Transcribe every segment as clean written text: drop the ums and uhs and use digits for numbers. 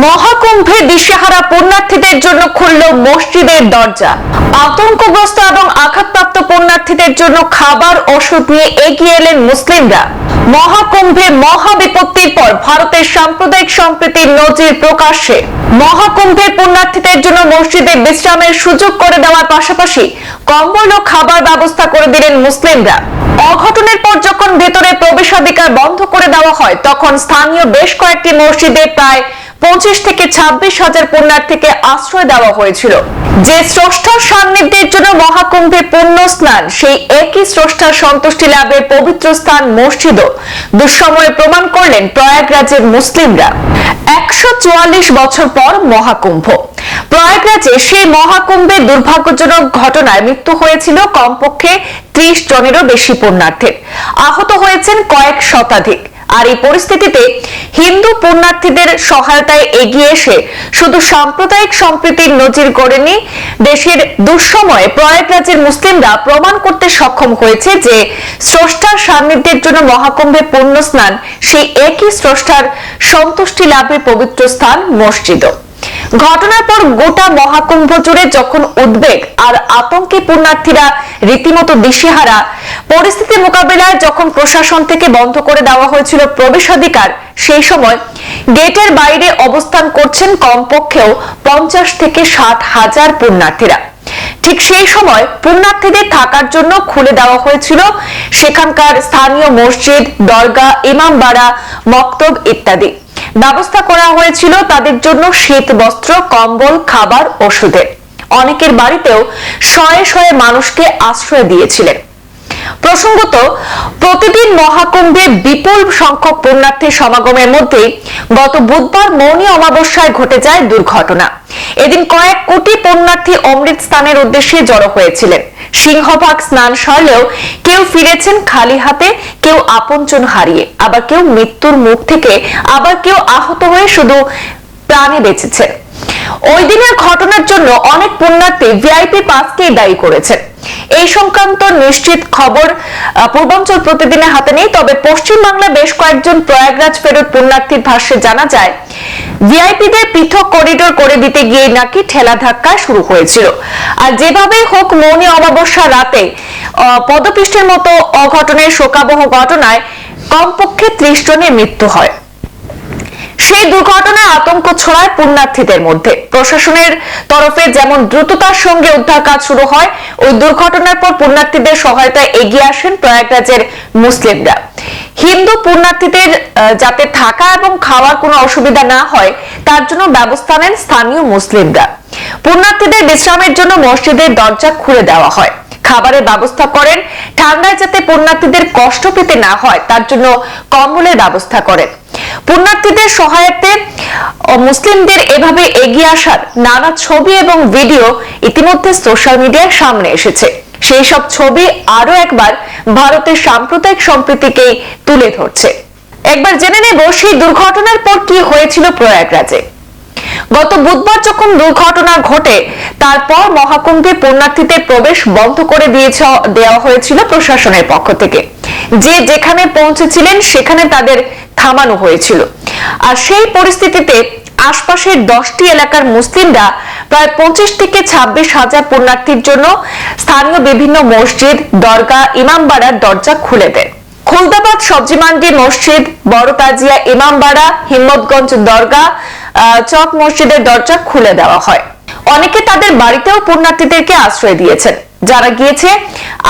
মহাকুম্ভে দিশেহারা পুণ্যার্থীদের জন্য খুলল মসজিদের দরজা। আতঙ্কগ্রস্ত এবং আঘাতপ্রাপ্ত পুণ্যার্থীদের জন্য খাবার ওষুধ নিয়ে এগিয়ে এলেন মুসলিমরা। মহাকুম্ভে মহাবিপত্তির পর ভারতের সাম্প্রদায়িক সম্প্রীতির নজির প্রকাশ্যে। মহাকুম্ভে পুণ্যার্থীদের জন্য মসজিদে বিশ্রামের সুযোগ করে দেওয়ার পাশাপাশি কম্বল ও খাবার ব্যবস্থা করে দিলেন মুসলিমরা। অঘটনের পর যখন ভেতরে প্রবেশাধিকার বন্ধ করে দেওয়া হয়, তখন স্থানীয় বেশ কয়েকটি মসজিদে প্রায় 25 থেকে 26 হাজার পুণ্যার্থীকে আশ্রয় দেওয়া হয়েছিল। যে স্রষ্টার সান্নিধ্যের জন্য মহাকুম্ভে পুণ্য স্নান, সেই একই স্রষ্টার সন্তুষ্টি লাভের পবিত্র স্থান মসজিদও দুঃসময়ে প্রমাণ করলেন প্রয়াগরাজের মুসলিমরা। 144 বছর পর মহাকুম্ভ। প্রয়াগরাজে সেই মহাকুম্ভে দুর্ভাগ্যজনক ঘটনায় মৃত্যু হয়েছিল কমপক্ষে 30 জনেরও বেশি পুণ্যার্থীর। আহত হয়েছেন কয়েক শতাধিক। আর এই পরিস্থিতিতে হিন্দু পুণ্যার্থীদের সহায়তায় এগিয়ে এসে শুধু সাম্প্রদায়িক সম্প্রীতির নজির গড়েনি, দেশের দুঃসময়ে প্রয়াগরাজের মুসলিমরা প্রমাণ করতে সক্ষম হয়েছে যে স্রষ্টার সান্নিধ্যের জন্য মহাকুম্ভে পুণ্য স্নান সেই একই স্রষ্টার সন্তুষ্টি লাভের পবিত্র স্থান মসজিদও। ঘটনার পর গোটা মহাকুম্ভ জুড়ে যখন উদ্বেগ আর আতঙ্কে পুণ্যার্থীরা রীতিমতো দিশেহারা, পরিস্থিতি মোকাবেলায় যখন প্রশাসন থেকে বন্ধ করে দেওয়া হয়েছিল প্রবেশাধিকার, সেই সময় গেটের বাইরে অবস্থান করছেন কমপক্ষেও 50 থেকে 60 হাজার পুণ্যার্থীরা। ঠিক সেই সময় পুণ্যার্থীদের থাকার জন্য খুলে দেওয়া হয়েছিল সেখানকার স্থানীয় মসজিদ, দরগা, ইমামবাড়া, মক্তব ইত্যাদি। ব্যবস্থা করা হয়েছিল তাদের জন্য শীত বস্ত্র, কম্বল, খাবার, ওষুধের। অনেকের বাড়িতেও শয়ে শয়ে মানুষকে আশ্রয় দিয়েছিলেন। প্রসঙ্গত, প্রতিদিন মহাকুম্ভে বিপুল সংখ্যক পুণ্যার্থীর সমাগমের মধ্যে গত বুধবার মৌনী অমাবস্যায় ঘটে যায় দুর্ঘটনা। এদিন কয়েক কোটি পুণ্যার্থী অমৃত স্নানের উদ্দেশ্যে জড়ো হয়েছিলেন। সিংহভাগ স্নান সারলেও কেউ ফিরেছেন খালি হাতে, কেউ আপনজন হারিয়ে, আবার কেউ মৃত্যুর মুখ থেকে, আবার কেউ আহত হয়ে শুধু প্রাণে বেঁচেছে। ওই দিনের ঘটনার জন্য অনেক পুণ্যার্থী ভিআইপি পাসকেই দায়ী করেছেন। এই সংক্রান্ত নিশ্চিত খবর পূর্বাঞ্চল প্রতিদিনের হাতে নেই, তবে পশ্চিম বাংলায় বেশ কয়েকজন প্রয়াগরাজ ফেরত পুণ্যার্থীর ভাষ্যে জানা যায়, ভিআইপিদের পৃথক করিডোর করে দিতে গিয়ে নাকি ঠেলা ধাক্কা শুরু হয়েছিল। আর যেভাবে হোক মৌনী অমাবস্যা রাতে পদপিষ্টের মতো অঘটনের শোকাবহ ঘটনায় কমপক্ষে 30 জনের মৃত্যু হয়। সেই দুর্ঘটনায় আতঙ্ক ছড়ায় পুণ্যার্থীদের মধ্যে। প্রশাসনের তরফে যেমন দ্রুততার সঙ্গে উদ্ধার কাজ শুরু হয়, ওই দুর্ঘটনার পর পুণ্যার্থীদের সহায়তায় এগিয়ে আসেন প্রয়াগরাজের মুসলিমরা। হিন্দু পুণ্যার্থীদের যাতে থাকা এবং খাওয়ার কোনো অসুবিধা না হয়, তার জন্য ব্যবস্থা নেন স্থানীয় মুসলিমরা। পুণ্যার্থীদের বিশ্রামের জন্য মসজিদের দরজা খুলে দেওয়া হয়, খাবারের ব্যবস্থা করেন। ঠান্ডায় যাতে পুণ্যার্থীদের কষ্ট পেতে না হয়, তার জন্য কম্বলের ব্যবস্থা করেন। পুণ্যার্থীদের সহায়তায় মুসলিমদের এভাবে এগিয়ে আসার নানা ছবি এবং ভিডিও ইতিমধ্যে সোশ্যাল মিডিয়ায় সামনে এসেছে। সেই সব ছবি আরো একবার ভারতের সাম্প্রদায়িক সম্প্রীতিকে তুলে ধরছে। একবার জেনে নেব সেই দুর্ঘটনার পর কি হয়েছিল প্রয়াগরাজে। গত বুধবার যখন দুর্ঘটনা ঘটে, তারপর মহাকুম্ভে পুণ্যার্থীদের প্রবেশ বন্ধ করে দেওয়া হয়েছিল প্রশাসনের পক্ষ থেকে। যে যেখানে পৌঁছেছিলেন সেখানে তাদের থামানো হয়েছিল। আর সেই পরিস্থিতিতে আশপাশের 10টি এলাকার মুসলিমরা প্রায় 25 থেকে 26 হাজার পুণ্যার্থীর জন্য স্থানীয় বিভিন্ন মসজিদ, দরগা, ইমামবাড়ার দরজা খুলে দেয়। খুলদাবাদ সবজি মান্ডি মসজিদ, বড় তাজিয়া ইমামবাড়া, হিম্মতগঞ্জ দরগা, চক মসজিদের দরজা খুলে দেওয়া হয়। অনেকে তাদের বাড়িতেও পুণ্যার্থীদেরকে আশ্রয় দিয়েছেন। যারা গিয়েছে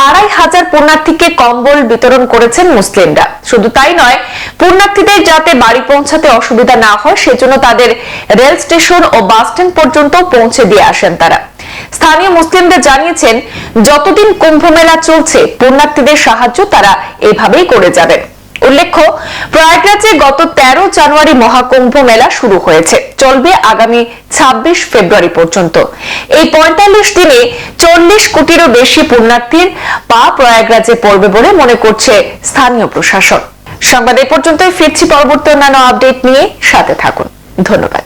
2500 পুণ্যার্থীকে কম্বল বিতরণ করেছেন মুসলিমরা। শুধু তাই নয়, পুণ্যার্থীদের যাতে বাড়ি পৌঁছাতে অসুবিধা না হয়, সেজন্য তাদের রেল স্টেশন ও বাস স্ট্যান্ড পর্যন্ত পৌঁছে দিয়ে আসেন তারা। স্থানীয় মুসলিমরা জানিয়েছেন, যতদিন কুম্ভ মেলা চলছে পুণ্যার্থীদের সাহায্য তারা এইভাবেই করে যাবেন। উল্লেখ্য, প্রয়াগরাজে গত 13 জানুয়ারি মহাকুম্ভ মেলা শুরু হয়েছে, চলবে আগামী 26 ফেব্রুয়ারি পর্যন্ত। এই 45 দিনে 40 কোটিরও বেশি পুণ্যার্থীর পা প্রয়াগরাজে পড়বে বলে মনে করছে স্থানীয় প্রশাসন। সংবাদ এই পর্যন্তই, ফিরছি পরবর্তী অন্যান্য আপডেট নিয়ে, সাথে থাকুন। ধন্যবাদ।